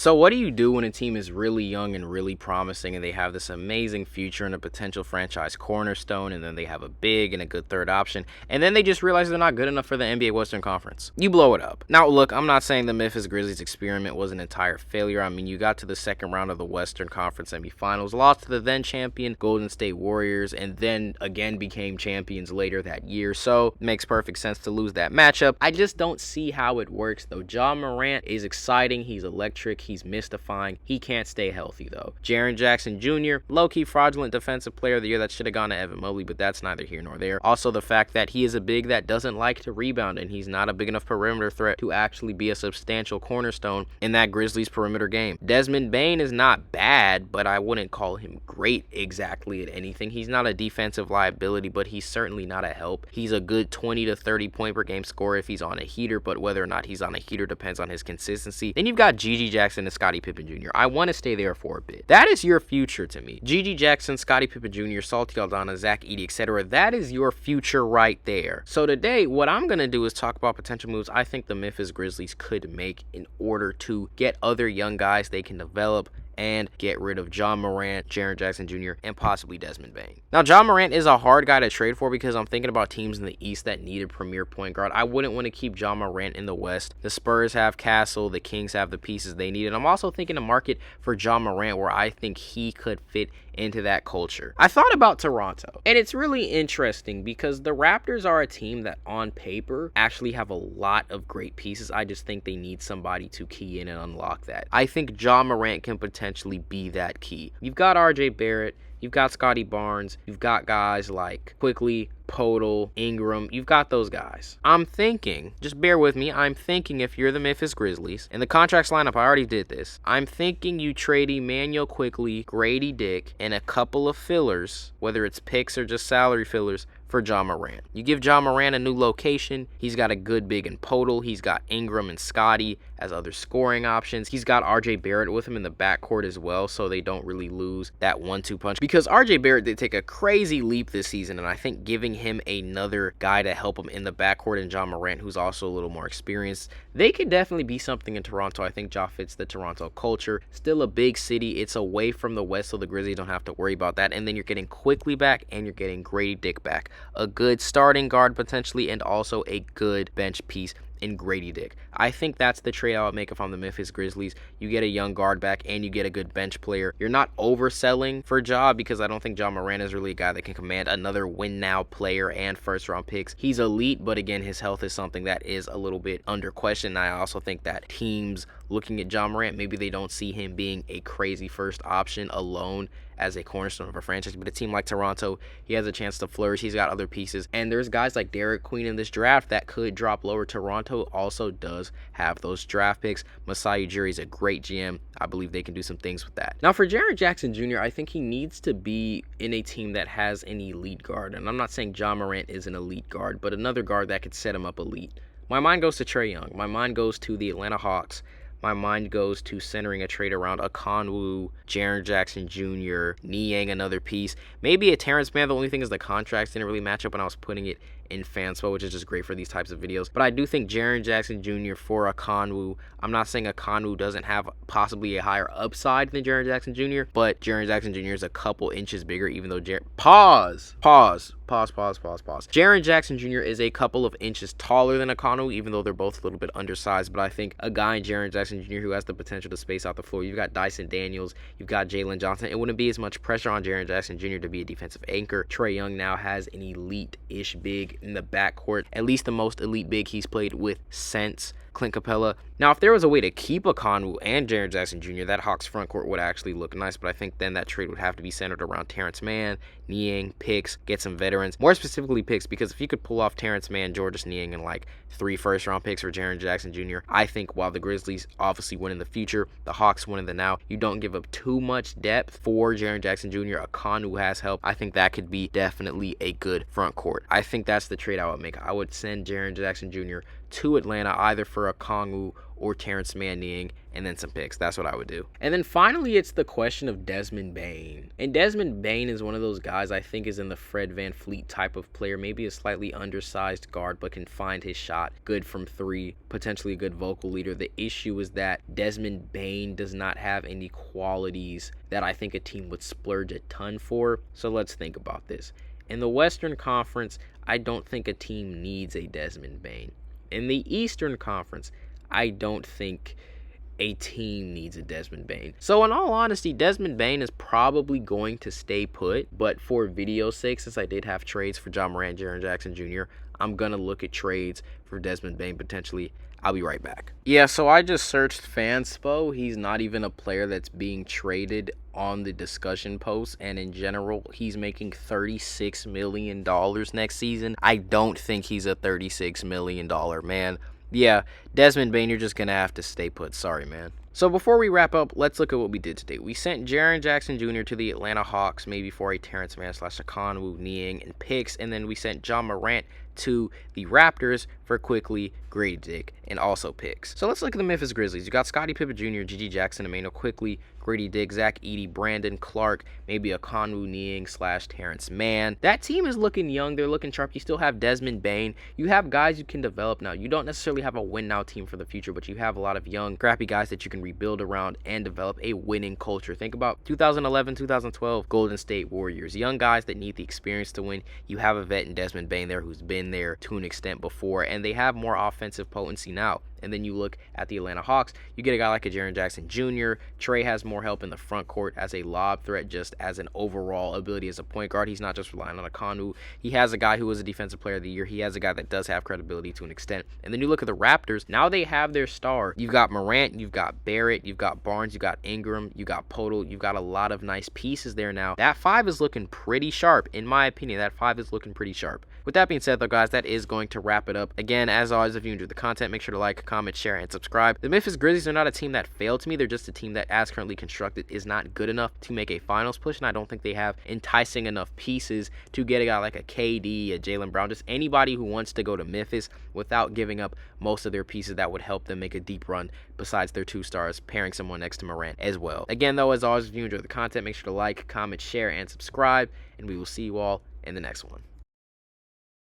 So what do you do when a team is really young and really promising and they have this amazing future and a potential franchise cornerstone, and then they have a big and a good third option, and then they just realize they're not good enough for the NBA Western Conference? You blow it up. Now look, I'm not saying the Memphis Grizzlies experiment was an entire failure. I mean, you got to the second round of the Western Conference semifinals, lost to the then champion Golden State Warriors, and then again became champions later that year, so it makes perfect sense to lose that matchup. I just don't see how it works though. Ja Morant is exciting, he's electric, he's mystifying. He can't stay healthy though. Jaren Jackson Jr., low-key fraudulent defensive player of the year that should have gone to Evan Mobley, but that's neither here nor there. Also the fact that he is a big that doesn't like to rebound, and he's not a big enough perimeter threat to actually be a substantial cornerstone in that Grizzlies perimeter game. Desmond Bane is not bad, but I wouldn't call him great exactly at anything. He's not a defensive liability, but he's certainly not a help. He's a good 20 to 30 point per game scorer if he's on a heater, but whether or not he's on a heater depends on his consistency. Then you've got Gigi Jackson and Scottie Pippen Jr. I want to stay there for a bit. That is your future to me. Gigi Jackson, Scottie Pippen Jr., Salty Aldana, Zach Edey, etc. That is your future right there. So today, what I'm going to do is talk about potential moves I think the Memphis Grizzlies could make in order to get other young guys they can develop and get rid of Ja Morant, Jaren Jackson Jr., and possibly Desmond Bane. Now, Ja Morant is a hard guy to trade for because I'm thinking about teams in the East that need a premier point guard. I wouldn't want to keep Ja Morant in the West. The Spurs have Castle, the Kings have the pieces they need, and I'm also thinking a market for Ja Morant where I think he could fit into that culture. I thought about Toronto, and it's really interesting because the Raptors are a team that on paper actually have a lot of great pieces. I just think they need somebody to key in and unlock that. I think Ja Morant can potentially be that key. You've got RJ Barrett, you've got Scotty Barnes, you've got guys like Quickly, Podol, Ingram, you've got those guys. I'm thinking, just bear with me, I'm thinking if you're the Memphis Grizzlies, and the contracts lineup, I already did this, I'm thinking you trade Emmanuel Quickly, Grady Dick, and a couple of fillers, whether it's picks or just salary fillers, for Ja Morant. You give Ja Morant a new location. He's got a good big in Podol. He's got Ingram and Scotty as other scoring options. He's got RJ Barrett with him in the backcourt as well, so they don't really lose that 1-2 punch. Because RJ Barrett did take a crazy leap this season, and I think giving him another guy to help him in the backcourt and Ja Morant, who's also a little more experienced, they could definitely be something in Toronto. I think Ja fits the Toronto culture. Still a big city. It's away from the West, so the Grizzlies don't have to worry about that. And then you're getting Quickly back, and you're getting Grady Dick back. A good starting guard potentially, and also a good bench piece in Grady Dick. I think that's the trade I would make if I'm the Memphis Grizzlies. You get a young guard back and you get a good bench player. You're not overselling for Ja because I don't think Ja Morant is really a guy that can command another win-now player and first-round picks. He's elite, but again, his health is something that is a little bit under question. I also think that teams looking at Ja Morant, maybe they don't see him being a crazy first option alone as a cornerstone of a franchise, but a team like Toronto, he has a chance to flourish. He's got other pieces, and there's guys like Derek Queen in this draft that could drop lower. Toronto also does have those draft picks. Masai Ujiri is a great GM. I believe they can do some things with that. Now for Jaren Jackson Jr., I think he needs to be in a team that has an elite guard, and I'm not saying Ja Morant is an elite guard, but another guard that could set him up elite. My mind goes to Trae Young. My mind goes to the Atlanta Hawks. My mind goes to centering a trade around Okongwu, Jaren Jackson Jr., Niang, another piece. Maybe a Terrence Mann. The only thing is the contracts didn't really match up when I was putting it in Fanspo, which is just great for these types of videos. But I do think Jaren Jackson Jr. for Okongwu. I'm not saying Okongwu doesn't have possibly a higher upside than Jaren Jackson Jr., but Jaren Jackson Jr. is a couple inches bigger, even though Pause. Jaren Jackson Jr. is a couple of inches taller than Okongwu, even though they're both a little bit undersized. But I think a guy in Jaren Jackson Jr. who has the potential to space out the floor. You've got Dyson Daniels. You've got Jalen Johnson. It wouldn't be as much pressure on Jaren Jackson Jr. to be a defensive anchor. Trae Young now has an elite-ish big in the backcourt, at least the most elite big he's played with since Clint Capella. Now, if there was a way to keep Okongwu and Jaren Jackson Jr., that Hawks front court would actually look nice, but I think then that trade would have to be centered around Terrence Mann, Niang, picks, get some veterans, more specifically picks, because if you could pull off Terrence Mann, Georges Niang, and like 3 first-round picks for Jaren Jackson Jr., I think while the Grizzlies obviously win in the future, the Hawks win in the now, you don't give up too much depth for Jaren Jackson Jr. Okongwu has help. I think that could be definitely a good front court. I think that's the trade I would make. I would send Jaren Jackson Jr. to Atlanta either for Okongwu or Terrence Manning, and then some picks. That's what I would do. And then finally, it's the question of Desmond Bane. And Desmond Bane is one of those guys I think is in the Fred VanVleet type of player, maybe a slightly undersized guard, but can find his shot, good from three, potentially a good vocal leader. The issue is that Desmond Bane does not have any qualities that I think a team would splurge a ton for. So let's think about this. In the Western Conference, I don't think a team needs a Desmond Bane. In the Eastern Conference, I don't think a team needs a Desmond Bane. So in all honesty, Desmond Bane is probably going to stay put, but for video's sake, since I did have trades for Ja Morant, Jaren Jackson Jr., I'm going to look at trades for Desmond Bane potentially. I'll be right back. Yeah, so I just searched Fanspo. He's not even a player that's being traded on the discussion post, and in general, he's making $36 million next season. I don't think he's a $36 million man. Yeah, Desmond Bane, you're just going to have to stay put. Sorry, man. So before we wrap up, let's look at what we did today. We sent Jaren Jackson Jr. to the Atlanta Hawks, maybe for a Terrence Mann / Akonwu, Niang, and picks. And then we sent Ja Morant to the Raptors for quickly, Grady Dick, and also picks. So let's look at the Memphis Grizzlies. You got Scottie Pippen Jr., Gigi Jackson, Emmanuel Quickly, Grady Dick, Zach Edey, Brandon Clark, maybe a Akonwu, Niang / Terrence Mann. That team is looking young. They're looking sharp. You still have Desmond Bane. You have guys you can develop now. You don't necessarily have a win-now team for the future, but you have a lot of young, scrappy guys that you can rebuild around and develop a winning culture. Think about 2011, 2012 Golden State Warriors. Young guys that need the experience to win. You have a vet in Desmond Bane there who's been there to an extent before, and they have more offensive potency now. And then you look at the Atlanta Hawks, you get a guy like a Jaren Jackson Jr. Trey has more help in the front court as a lob threat, just as an overall ability as a point guard. He's not just relying on Akonwu. He has a guy who was a defensive player of the year. He has a guy that does have credibility to an extent. And then you look at the Raptors, now they have their star. You've got Morant, you've got Barrett, you've got Barnes, you've got Ingram, you've got Podol, you've got a lot of nice pieces there now. That five is looking pretty sharp. In my opinion, that five is looking pretty sharp. With that being said, though, guys, that is going to wrap it up. Again, as always, if you enjoyed the content, make sure to like, comment, share, and subscribe. The Memphis Grizzlies are not a team that failed to me. They're just a team that, as currently constructed, is not good enough to make a finals push, and I don't think they have enticing enough pieces to get a guy like a KD, a Jaylen Brown, just anybody who wants to go to Memphis without giving up most of their pieces that would help them make a deep run besides their two stars, pairing someone next to Morant as well. Again, though, as always, if you enjoyed the content, make sure to like, comment, share, and subscribe, and we will see you all in the next one.